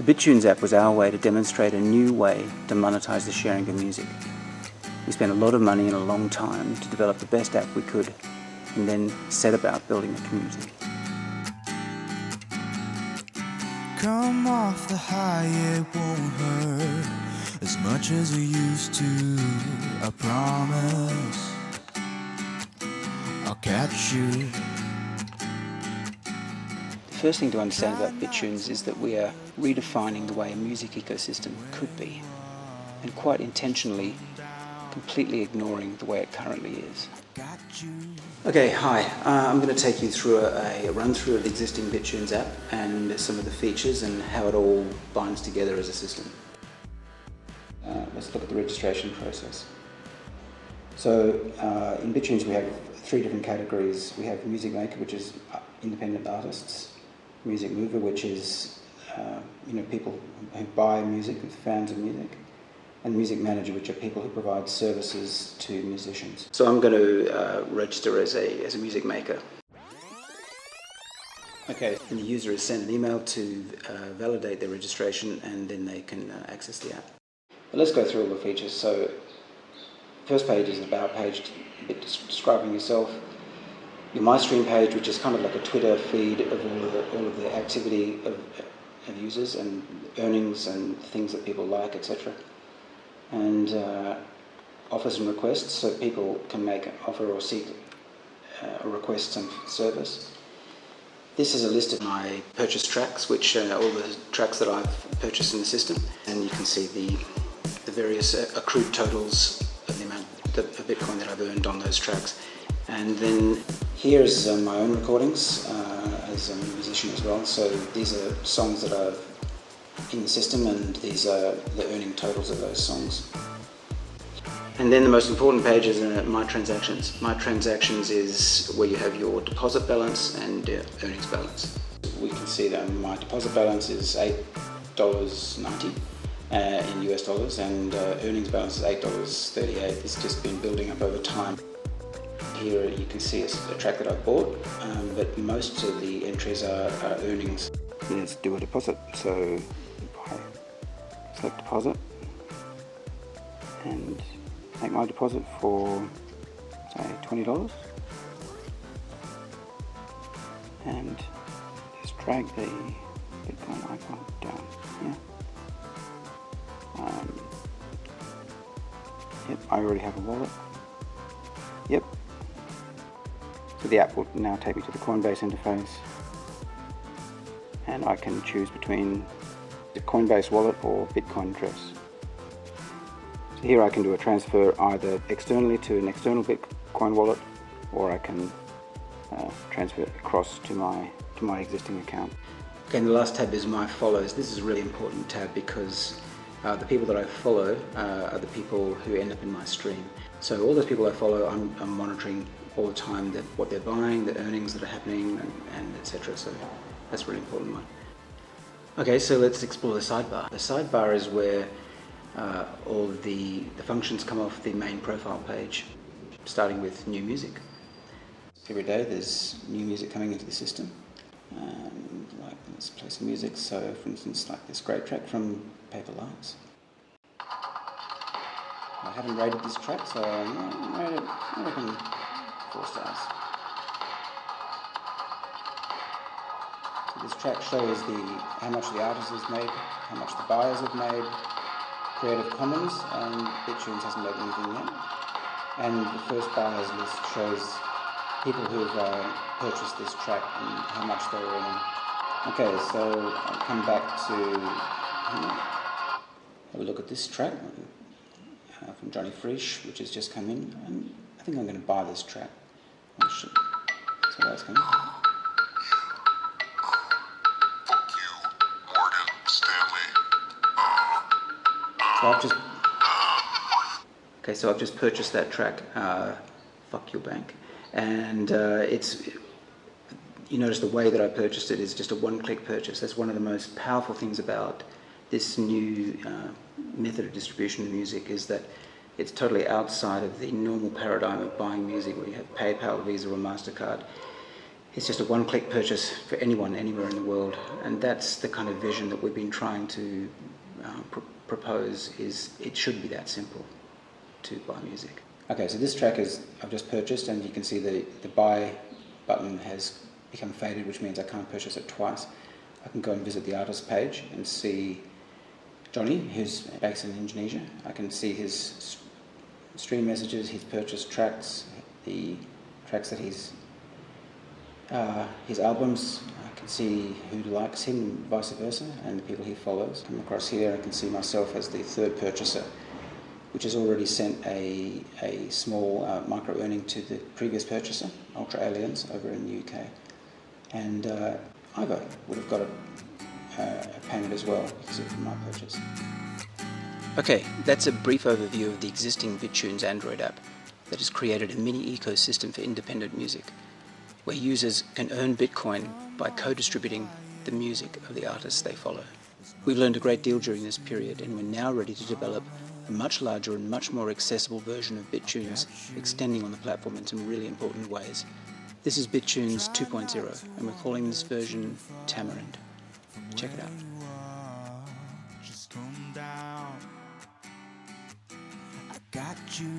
The Bittunes app was our way to demonstrate a new way to monetize the sharing of music. We spent a lot of money and a long time to develop the best app we could, and then set about building a community. Come off the high, it won't hurt as much as it used to. I promise I'll catch you. The first thing to understand about Bittunes is that we are redefining the way a music ecosystem could be, and quite intentionally completely ignoring the way it currently is. Okay, hi. I'm going to take you through a run-through of the existing Bittunes app and some of the features and how it all binds together as a system. Let's look at the registration process. So in Bittunes we have 3 different categories. We have Music Maker, which is independent artists; Music Mover, which is people who buy music, fans of music; and Music Manager, which are people who provide services to musicians. So I'm going to register as a music maker. Okay, and the user is sent an email to validate their registration, and then they can access the app. But let's go through all the features. So first page is an about page, a bit describing yourself. Your My Stream page, which is kind of like a Twitter feed of all of the activity of users and earnings and things that people like, etc. And offers and requests, so people can make an offer or seek a request some service. This is a list of my purchased tracks, which are all the tracks that I've purchased in the system, and you can see the various accrued totals of the amount of Bitcoin that I've earned on those tracks. And then here's my own recordings as a musician as well. So these are songs that are in the system, and these are the earning totals of those songs. And then the most important page is My Transactions. My Transactions is where you have your deposit balance and earnings balance. We can see that my deposit balance is $8.90 in US dollars, and earnings balance is $8.38. It's just been building up over time. Here you can see it's a track that I've bought, but most of the entries are earnings. Let's do a deposit. So I select deposit and make my deposit for, say, $20, and just drag the Bitcoin icon down here. Yep, I already have a wallet. Yep. So the app will now take me to the Coinbase interface, and I can choose between the Coinbase wallet or Bitcoin address. So here I can do a transfer either externally to an external Bitcoin wallet, or I can transfer it across to my existing account. Okay, and the last tab is My Follows. This is a really important tab because the people that I follow are the people who end up in my stream. So all those people I follow, I'm monitoring all the time what they're buying, the earnings that are happening, and etc. So that's a really important one. Okay, so let's explore the sidebar. The sidebar is where all of the functions come off the main profile page, starting with new music. Every day there's new music coming into the system. Like, let's play some music. So for instance, like this great track from Paper Lights. I haven't rated this track, so I rate it, I reckon, 4 stars. So this track shows how much the artist has made, how much the buyers have made, Creative Commons, and Bittunes hasn't made anything yet. And the first buyers list shows people who've purchased this track and how much they're earning. Okay, so I'll come back to have a look at this track from Johnny Frisch, which has just come in, and I think I'm going to buy this track. So that's coming. Fuck you, Morgan Stanley. So I've just purchased that track, Fuck Your Bank, and you notice the way that I purchased it is just a one-click purchase. That's one of the most powerful things about this new method of distribution of music, is that it's totally outside of the normal paradigm of buying music where you have PayPal, Visa or MasterCard. It's just a one-click purchase for anyone, anywhere in the world, and that's the kind of vision that we've been trying to propose. Is it should be that simple to buy music. Okay, so this track I've just purchased, and you can see the buy button has become faded, which means I can't purchase it twice. I can go and visit the artist page and see Johnny, who's based in Indonesia. I can see his stream messages, his purchased tracks, the tracks that his albums. I can see who likes him, vice versa, and the people he follows. Come across here, I can see myself as the third purchaser, which has already sent a small micro-earning to the previous purchaser, Ultra Aliens, over in the UK. And Ivo would have got a payment as well because of my purchase. Okay, that's a brief overview of the existing Bittunes Android app that has created a mini ecosystem for independent music, where users can earn Bitcoin by co-distributing the music of the artists they follow. We've learned a great deal during this period, and we're now ready to develop a much larger and much more accessible version of Bittunes, extending on the platform in some really important ways. This is Bittunes 2.0, and we're calling this version Tamarind. Check it out. Just come down. I got you.